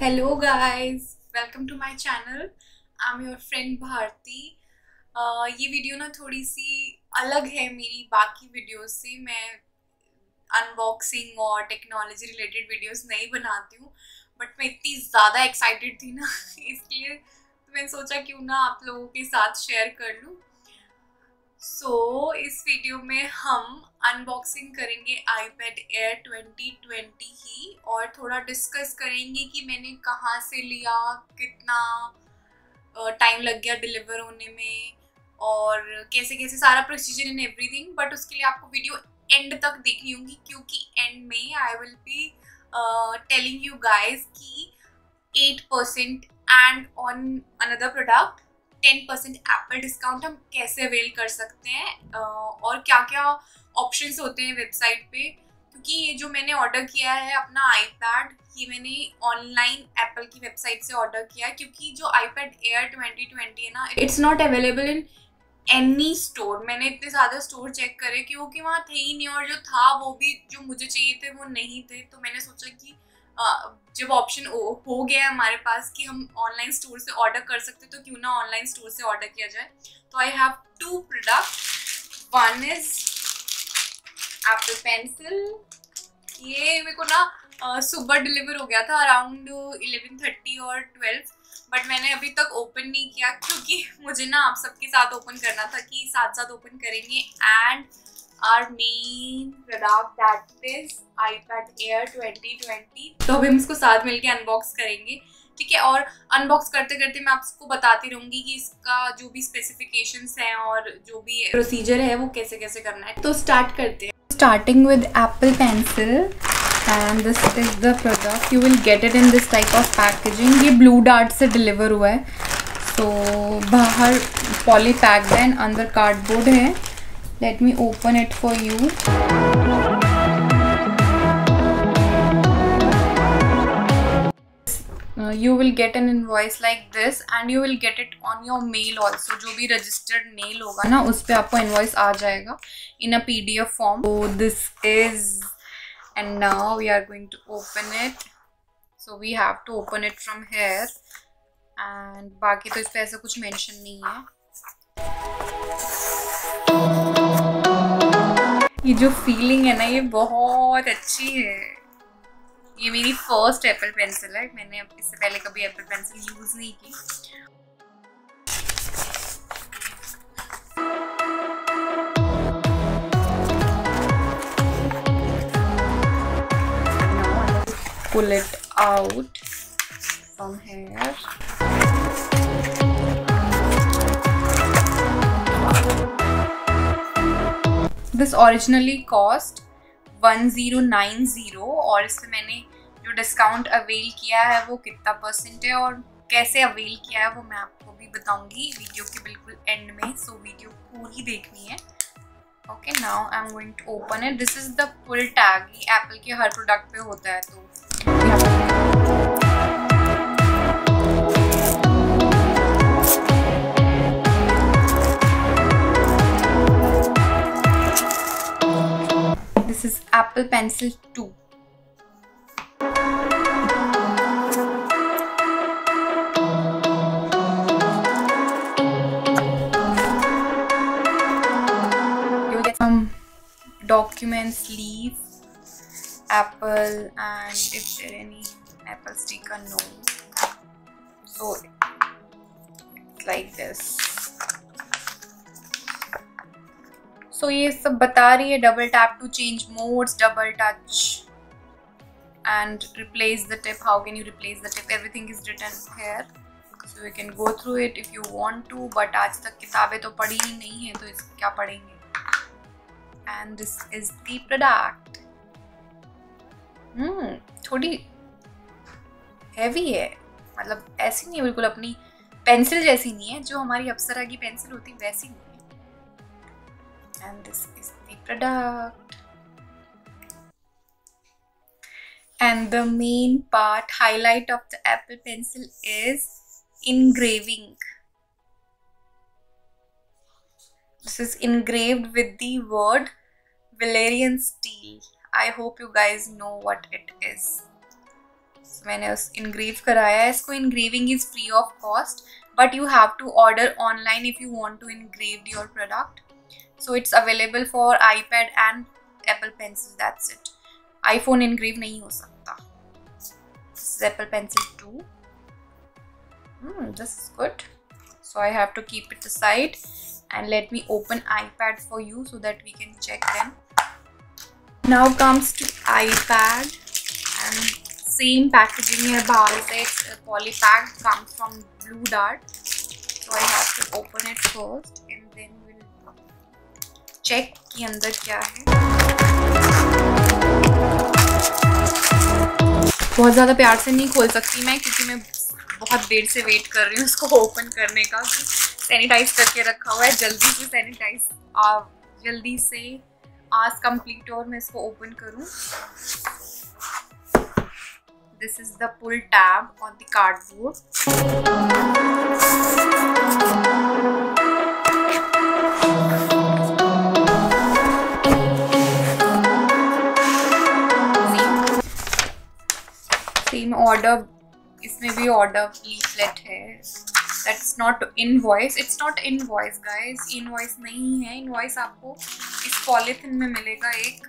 Hello guys, welcome to my channel. I am your friend Bharti. ये video ना थोड़ी सी अलग है मेरी बाकी वीडियोस से। मैं अनबॉक्सिंग और टेक्नोलॉजी रिलेटेड वीडियोस नहीं बनाती हूँ, बट मैं इतनी ज़्यादा एक्साइटेड थी ना इसलिए तो मैंने सोचा क्यों ना आप लोगों के साथ शेयर कर लूँ। इस वीडियो में हम अनबॉक्सिंग करेंगे iPad Air 2020 ही, और थोड़ा डिस्कस करेंगे कि मैंने कहाँ से लिया, कितना टाइम लग गया डिलीवर होने में, और कैसे कैसे सारा प्रोसीजर इन एवरीथिंग। बट उसके लिए आपको वीडियो एंड तक देखनी होगी, क्योंकि एंड में I will be telling you guys कि 8% and on another product 10% Apple discount हम कैसे अवेल कर सकते हैं, और क्या क्या ऑप्शंस होते हैं वेबसाइट पे। क्योंकि ये जो मैंने ऑर्डर किया है अपना iPad, ये मैंने ऑनलाइन एप्पल की वेबसाइट से ऑर्डर किया है, क्योंकि जो iPad Air 2020 है ना, it's not available in any store. मैंने इतने ज़्यादा स्टोर चेक करे क्योंकि वहाँ थे ही नहीं, और जो था वो भी जो मुझे चाहिए थे वो नहीं थे। तो मैंने सोचा कि जब ऑप्शन हो गया है हमारे पास कि हम ऑनलाइन स्टोर से ऑर्डर कर सकते, तो क्यों ना ऑनलाइन स्टोर से ऑर्डर किया जाए। तो I have two product. One is Apple pencil. ये मेरे को ना सुबह डिलीवर हो गया था अराउंड 11:30 और 12, बट मैंने अभी तक ओपन नहीं किया, क्योंकि मुझे ना आप सबके साथ ओपन करना था कि साथ साथ ओपन करेंगे। And our main product that is iPad Air 2020। तो अभी हम इसको साथ मिलके अनबॉक्स करेंगे, ठीक है। और अनबॉक्स करते करते मैं आपको बताती रहूंगी कि इसका जो भी स्पेसिफिकेशंस हैं और जो भी प्रोसीजर है वो कैसे कैसे करना है। तो स्टार्ट करते हैं। Starting with Apple pencil, and this is the product. You will get it in this type of packaging. ये ब्लू डार्ट से डिलीवर हुआ है। तो बाहर पॉली पैक्ड है, अंदर कार्डबोर्ड है। Let me open it for you. You will get an invoice like this and you will get it on your mail also। जो भी registered mail होगा ना, उस पे आपको invoice आ जाएगा in a PDF form। So this is, and now we are going to open it। So we have to open it from here, and बाकी तो इस पे ऐसा कुछ mention नहीं है। ये जो feeling है ना, ये बहुत अच्छी है। ये मेरी फर्स्ट एप्पल पेंसिल है। मैंने इससे पहले कभी एप्पल पेंसिल यूज नहीं की। Pull it out from here। This originally cost 1090, और इसमें मैंने जो डिस्काउंट अवेल किया है वो कितना परसेंट है और कैसे अवेल किया है वो मैं आपको भी बताऊंगी वीडियो के बिल्कुल एंड में। सो वीडियो पूरी देखनी है। Okay, now I am going to open it. This is the full tag. ये एप्पल के हर प्रोडक्ट पे होता है। तो this is Apple Pencil 2। You will get some documents, leaf, Apple, and if there any Apple sticker, no। So it's like this। तो ये सब बता रही है double tap to change modes, double touch and replace the tip. How can you replace the tip? Everything is written here, so you can go through it if you want to. But आज तक किताबें तो पढ़ी ही नहीं है, तो इसको क्या पढ़ेंगे। And this is the product. थोड़ी हैवी है, मतलब ऐसी नहीं है बिल्कुल अपनी पेंसिल जैसी नहीं है। जो हमारी अप्सरा की पेंसिल होती है वैसी नहीं है। And this is the product, and the main part, highlight of the Apple Pencil is engraving. This is engraved with the word Valyrian steel. I hope you guys know what it is. मैंने उस engrave कराया है इसको. Engraving is free of cost, but you have to order online if you want to engrave your product. So it's available for iPad and Apple pencil, that's it. IPhone engrave नहीं हो सकता. This is Apple pencil 2. This is good. So I have to keep it aside and let me open iPad for you so that we can check them. Now comes to iPad and same packaging है बाहर से. Poly pack comes from Blue Dart. So I have to open it first and then we'll check कि अंदर क्या है. बहुत ज़्यादा प्यार से नहीं खोल सकती मैं क्योंकि मैं बहुत देर से वेट कर रही हूँ इसको ओपन करने का. सैनिटाइज करके रखा हुआ है. जल्दी से सैनिटाइज जल्दी से आज कंप्लीट और मैं इसको ओपन करूँ. This is the pull tab on the cardboard. Same order, इसमें भी ऑर्डर लीफलेट है. That's not invoice. It's not invoice guys. Invoice नहीं है. इनवॉइस आपको इस पॉलिथिन में मिलेगा एक.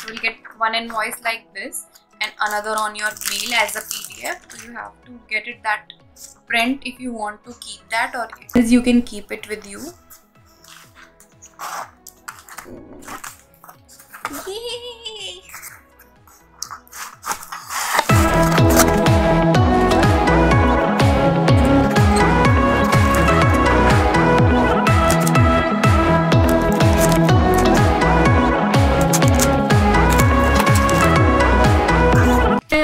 You will get one invoice like this and another on your mail as a PDF. So you have to get it that print if you want to keep that, or you can keep it with you. Yay!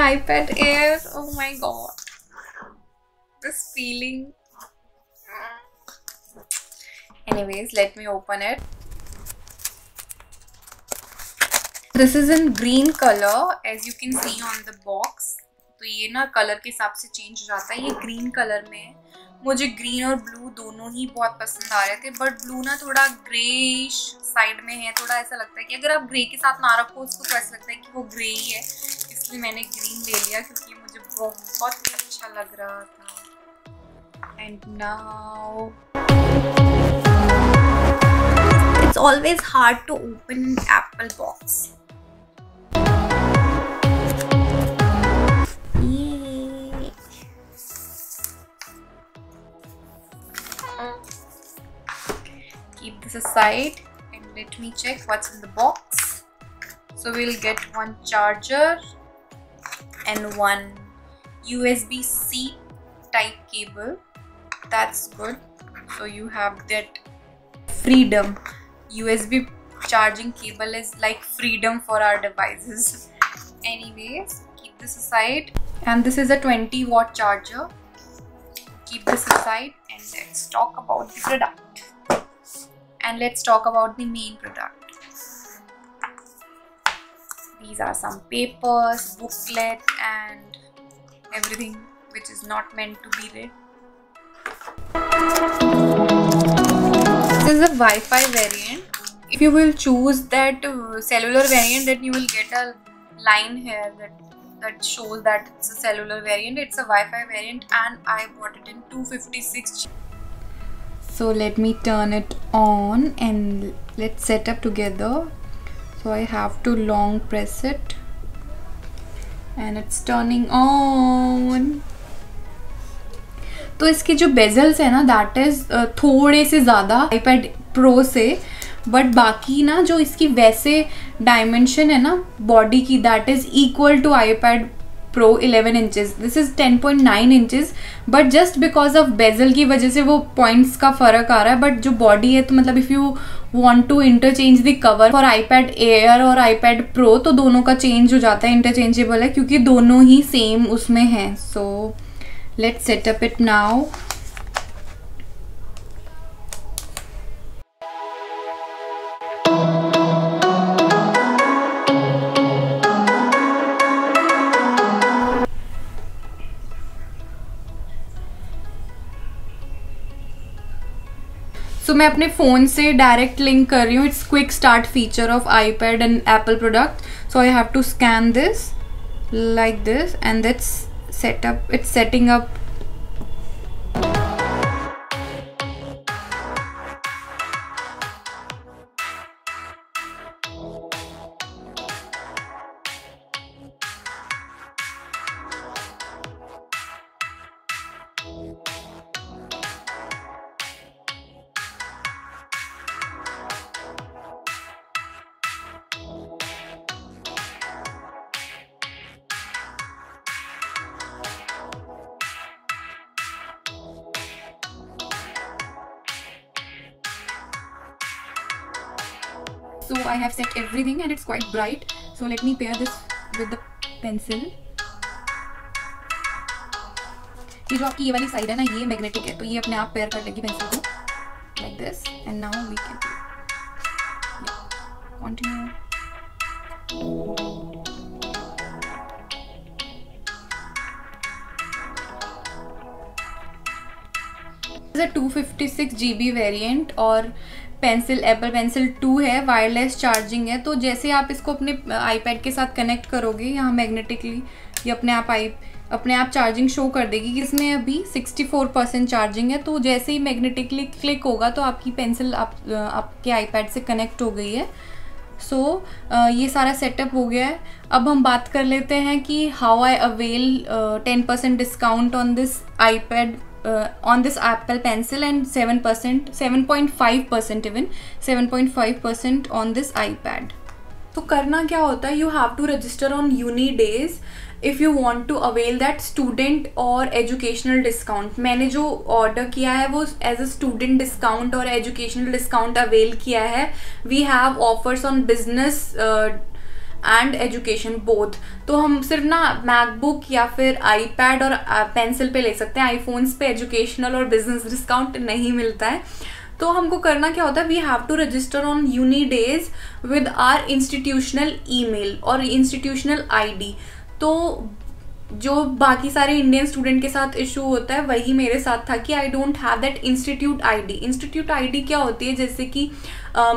iPad Air, oh my god, this feeling. Anyways, let me open it. This is in green color as you can see on the box. तो ये ना colour के हिसाब से change हो जाता है. ये ग्रीन कलर में है. मुझे ग्रीन और ब्लू दोनों ही बहुत पसंद आ रहे थे, बट ब्लू ना थोड़ा ग्रेइश साइड में है. थोड़ा ऐसा लगता है कि अगर आप ग्रे के साथ ना रखो उसको तो ऐसा लगता है कि वो ग्रे ही है. इसलिए मैंने ग्रीन ले लिया क्योंकि मुझे बहुत अच्छा लग रहा था. And now it's always hard to open Apple box. Keep this aside and let me check what's in the box. So we'll get one charger and one USB-C type cable. That's good. So you have that freedom. USB charging cable is like freedom for our devices. Anyways, keep this aside. And this is a 20-watt charger. Keep this aside and let's talk about the product. And let's talk about the main product. These are some papers, booklet and everything which is not meant to be read. This is a Wi-Fi variant. If you will choose that cellular variant, then you will get a line here that shows that it's a cellular variant. It's a Wi-Fi variant and I bought it in 256. So let me turn it on and let's set up together. So I have to long press it and it's turning on. तो इसके जो bezels है ना that is थोड़े से ज़्यादा iPad Pro से, but बाकी ना जो इसकी वैसे डायमेंशन है ना बॉडी की that is equal to iPad Pro 11 inches. This is 10.9 inches, but just because of bezel की वजह से वो पॉइंट्स का फर्क आ रहा है. बट जो बॉडी है तो मतलब if you want to interchange the cover for iPad Air और iPad Pro तो दोनों का चेंज हो जाता है, इंटरचेंजेबल है क्योंकि दोनों ही सेम उसमें हैं. So let's set up it now. So मैं अपने फ़ोन से डायरेक्ट लिंक कर रही हूँ. It's quick start feature of iPad and Apple product. So I have to scan this like this, and it's setting up. So I have set everything and it's quite bright. So let me pair this with the pencil. ये जो आपकी ये वाली side है ना, ये magnetic है, तो ये अपने आप पेयर कर लेगी पेंसिल को like this. And now we can continue. This is a 256 GB variant और पेंसिल एप्पल पेंसिल 2 है, वायरलेस चार्जिंग है। तो जैसे आप इसको अपने आईपैड के साथ कनेक्ट करोगे यहाँ मैग्नेटिकली, ये अपने आप चार्जिंग शो कर देगी कि इसमें अभी 64% चार्जिंग है। तो जैसे ही मैग्नेटिकली क्लिक होगा तो आपकी पेंसिल आपके आईपैड से कनेक्ट हो गई है। सो ये सारा सेटअप हो गया है। अब हम बात कर लेते हैं कि how I avail 10% discount on this iPad, on this Apple Pencil, and 7.5% even 7.5% on this iPad. तो करना क्या होता है, you have to register on uni days if you want to avail that student और educational discount. मैंने जो order किया है वो as a student discount और educational discount avail किया है. We have offers on business and education both. तो हम सिर्फ ना मैकबुक या फिर आईपैड और पेंसिल पे ले सकते हैं, आईफोन्स पे एजुकेशनल और बिजनेस डिस्काउंट नहीं मिलता है। तो हमको करना क्या होता है, we have to register on UNiDAYS with our institutional email और इंस्टीट्यूशनल आईडी। तो जो बाकी सारे इंडियन स्टूडेंट के साथ इशू होता है वही मेरे साथ था कि I don't have that institute ID. Institute ID क्या होती है, जैसे कि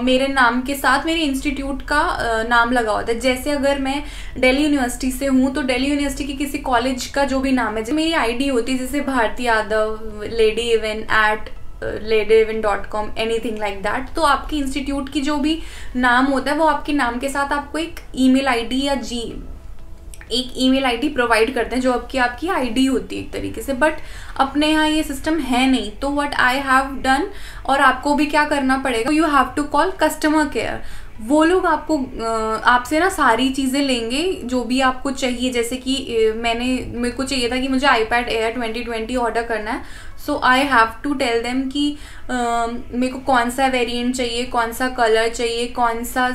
मेरे नाम के साथ मेरे इंस्टीट्यूट का नाम लगा होता है। जैसे अगर मैं दिल्ली यूनिवर्सिटी से हूँ तो दिल्ली यूनिवर्सिटी के किसी कॉलेज का जो भी नाम है, जैसे मेरी आईडी होती है जैसे Bharti Yadav, lady even at ladyevent.com, anything like that. तो आपकी इंस्टीट्यूट की जो भी नाम होता है वो आपके नाम के साथ आपको एक ईमेल आईडी या एक ईमेल आईडी प्रोवाइड करते हैं जो आपकी आईडी होती है एक तरीके से। बट अपने यहाँ ये सिस्टम है नहीं। तो व्हाट आई हैव डन, और आपको भी क्या करना पड़ेगा, you have to call customer care. वो लोग आपसे ना सारी चीज़ें लेंगे जो भी आपको चाहिए। जैसे कि मेरे को चाहिए था कि मुझे iPad Air 2020 ऑर्डर करना है। So I have to tell them कि मेरे को कौन सा वेरिएंट चाहिए, कौन सा कलर चाहिए, कौन सा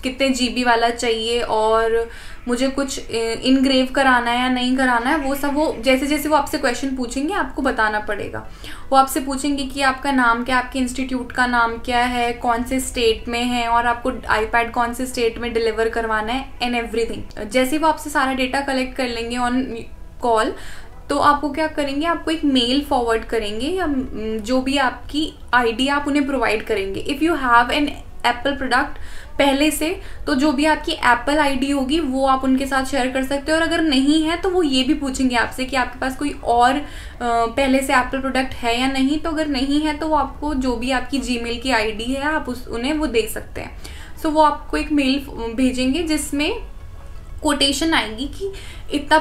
कितने GB वाला चाहिए, और मुझे कुछ इनग्रेव कराना है या नहीं कराना है। वो सब वो जैसे जैसे वो आपसे क्वेश्चन पूछेंगे आपको बताना पड़ेगा। वो आपसे पूछेंगे कि आपका नाम क्या, आपके इंस्टीट्यूट का नाम क्या है, कौन से स्टेट में है, और आपको आईपैड कौन से स्टेट में डिलीवर करवाना है, एंड एवरीथिंग। जैसे वो आपसे सारा डेटा कलेक्ट कर लेंगे ऑन कॉल, तो आपको क्या करेंगे, आपको एक मेल फॉरवर्ड करेंगे या जो भी आपकी आईडी आप उन्हें प्रोवाइड करेंगे। If you have an apple product पहले से, तो जो भी आपकी एप्पल आईडी होगी वो आप उनके साथ शेयर कर सकते हो। और अगर नहीं है तो वो ये भी पूछेंगे आपसे कि आपके पास कोई और पहले से एप्पल प्रोडक्ट है या नहीं। तो अगर नहीं है तो वो आपको जो भी आपकी जीमेल की आईडी है आप उन्हें वो दे सकते हैं। सो वो आपको एक मेल भेजेंगे जिसमें कोटेशन आएगी कि इतना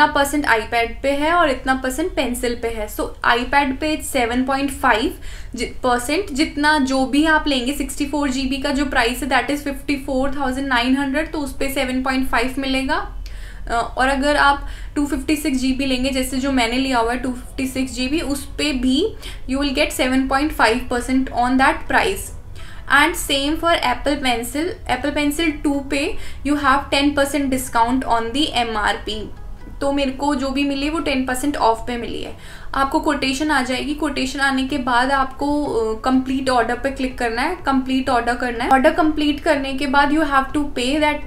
परसेंट आईपैड पे है और इतना परसेंट पेंसिल पे है। सो आईपैड पे 7.5% जितना जो भी आप लेंगे, 64 GB का जो प्राइस है दैट इज 54,900, तो उस पर 7.5 मिलेगा। और अगर आप 256 GB लेंगे जैसे जो मैंने लिया हुआ है 256 GB, उस पर भी you will gate 7.5% on that price. And same for Apple pencil 2 पे you have 10% discount on the MRP। तो मेरे को जो भी मिली वो 10% ऑफ पे मिली है। आपको कोटेशन आ जाएगी। कोटेशन आने के बाद आपको कंप्लीट ऑर्डर पे क्लिक करना है, कंप्लीट ऑर्डर करना है। ऑर्डर कंप्लीट करने के बाद you have to pay that,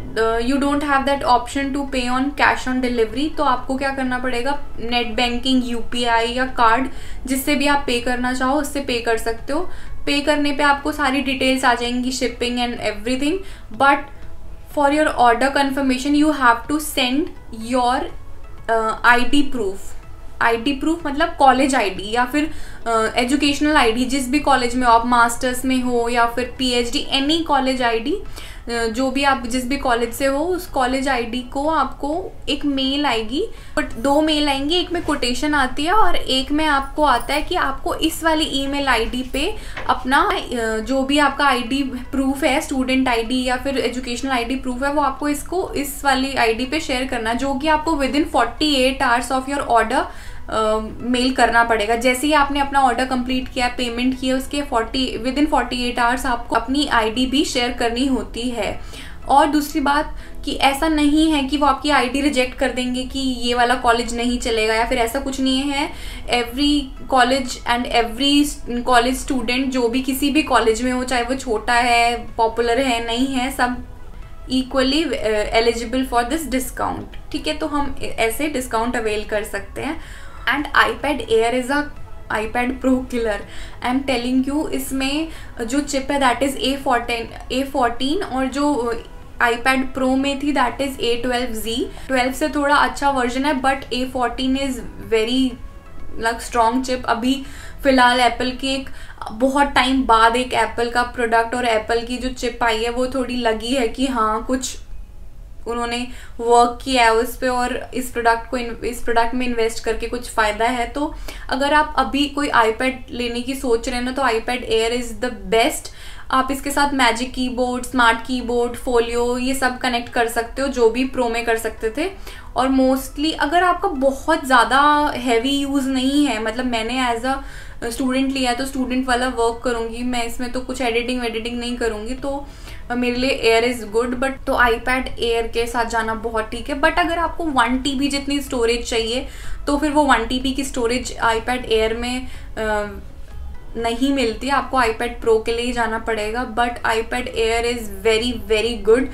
you don't have that option to pay on cash on delivery. तो आपको क्या करना पड़ेगा, नेट बैंकिंग, UPI या कार्ड, जिससे भी आप पे करना चाहो उससे पे कर सकते हो। पे करने पे आपको सारी डिटेल्स आ जाएंगी, shipping and everything. But for your order confirmation you have to send your ID proof. ID proof मतलब कॉलेज आईडी या फिर एजुकेशनल आईडी, जिस भी कॉलेज में हो आप, मास्टर्स में हो या फिर पीएचडी, एनी कॉलेज आईडी, जो भी आप जिस भी कॉलेज से हो उस कॉलेज आईडी को आपको एक मेल आएगी, बट 2 मेल आएंगी, एक में कोटेशन आती है और एक में आपको आता है कि आपको इस वाली ईमेल आईडी पे अपना जो भी आपका आईडी प्रूफ है, स्टूडेंट आईडी या फिर एजुकेशनल आईडी प्रूफ है, वो आपको इसको इस वाली आईडी पे शेयर करना है, जो कि आपको within 48 hours of your order mail करना पड़ेगा। जैसे ही आपने अपना ऑर्डर कंप्लीट किया, पेमेंट किया, उसके विदिन 48 आवर्स आपको अपनी आईडी भी शेयर करनी होती है। और दूसरी बात कि ऐसा नहीं है कि वो आपकी आईडी रिजेक्ट कर देंगे कि ये वाला कॉलेज नहीं चलेगा या फिर ऐसा कुछ नहीं है। Every college and every college student जो भी किसी भी कॉलेज में हो, चाहे वो छोटा है, पॉपुलर है, नहीं है, सब equally eligible for this discount. ठीक है, तो हम ऐसे डिस्काउंट अवेल कर सकते हैं। And iPad Air is a iPad Pro killer, I am telling you. इसमें जो चिप है दैट इज़ A14 और जो iPad Pro में थी दैट इज़ A12Z। 12 से थोड़ा अच्छा वर्जन है, but A14 is very strong chip. अभी फ़िलहाल एप्पल की एक बहुत टाइम बाद एक एप्पल का प्रोडक्ट और एप्पल की जो चिप आई है वो थोड़ी लगी है कि हाँ कुछ उन्होंने वर्क किया है उस पर और इस प्रोडक्ट में इन्वेस्ट करके कुछ फ़ायदा है। तो अगर आप अभी कोई iPad लेने की सोच रहे हैं ना, तो iPad Air is the best. आप इसके साथ magic keyboard, smart keyboard, folio, ये सब कनेक्ट कर सकते हो, जो भी प्रो में कर सकते थे। और मोस्टली अगर आपका बहुत ज़्यादा हैवी यूज़ नहीं है, मतलब मैंने एज अ स्टूडेंट लिया है तो स्टूडेंट वाला वर्क करूँगी मैं, इसमें तो कुछ एडिटिंग नहीं करूँगी, तो मेरे लिए एयर इज़ गुड। बट तो iPad Air के साथ जाना बहुत ठीक है। बट अगर आपको 1 TB जितनी स्टोरेज चाहिए तो फिर वो 1 TB की स्टोरेज iPad Air में नहीं मिलती, आपको iPad Pro के लिए ही जाना पड़ेगा। But iPad Air is very very good.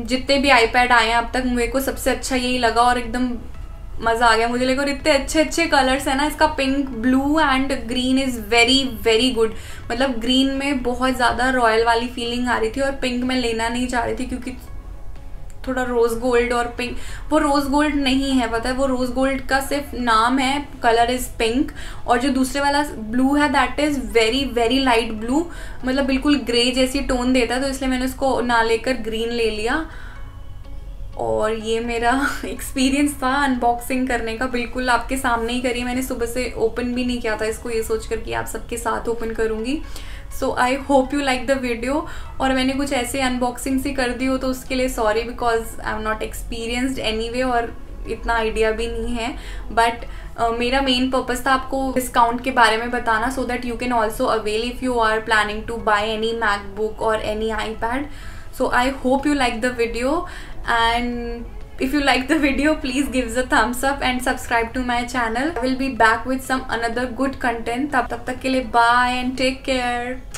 जितने भी iPad आए हैं अब तक मेरे को सबसे अच्छा यही लगा और एकदम मज़ा आ गया मुझे लेकर। इतने अच्छे अच्छे कलर्स है ना, इसका pink, blue and green is very very good. मतलब ग्रीन में बहुत ज़्यादा रॉयल वाली फीलिंग आ रही थी और पिंक में लेना नहीं चाह रही थी क्योंकि थोड़ा रोज़ गोल्ड और पिंक, वो रोज़ गोल्ड नहीं है, पता है, वो रोज़ गोल्ड का सिर्फ नाम है, कलर इज़ पिंक। और जो दूसरे वाला ब्लू है that is very very light blue, मतलब बिल्कुल ग्रे जैसी टोन देता है, तो इसलिए मैंने उसको ना लेकर ग्रीन ले लिया। और ये मेरा एक्सपीरियंस था अनबॉक्सिंग करने का, बिल्कुल आपके सामने ही करी मैंने, सुबह से ओपन भी नहीं किया था इसको, ये सोच कर कि आप सबके साथ ओपन करूँगी। So I hope you like the video. और मैंने कुछ ऐसे अनबॉक्सिंग सी कर दी हो तो उसके लिए sorry, because I am not experienced anyway और इतना आइडिया भी नहीं है। बट मेरा मेन पर्पस था आपको डिस्काउंट के बारे में बताना, so that you can also avail if you are planning to buy any MacBook और any iPad. So I hope you like the video, and if you like the video please give the thumbs up and subscribe to my channel. I will be back with some another good content. तब तक के लिए bye and take care.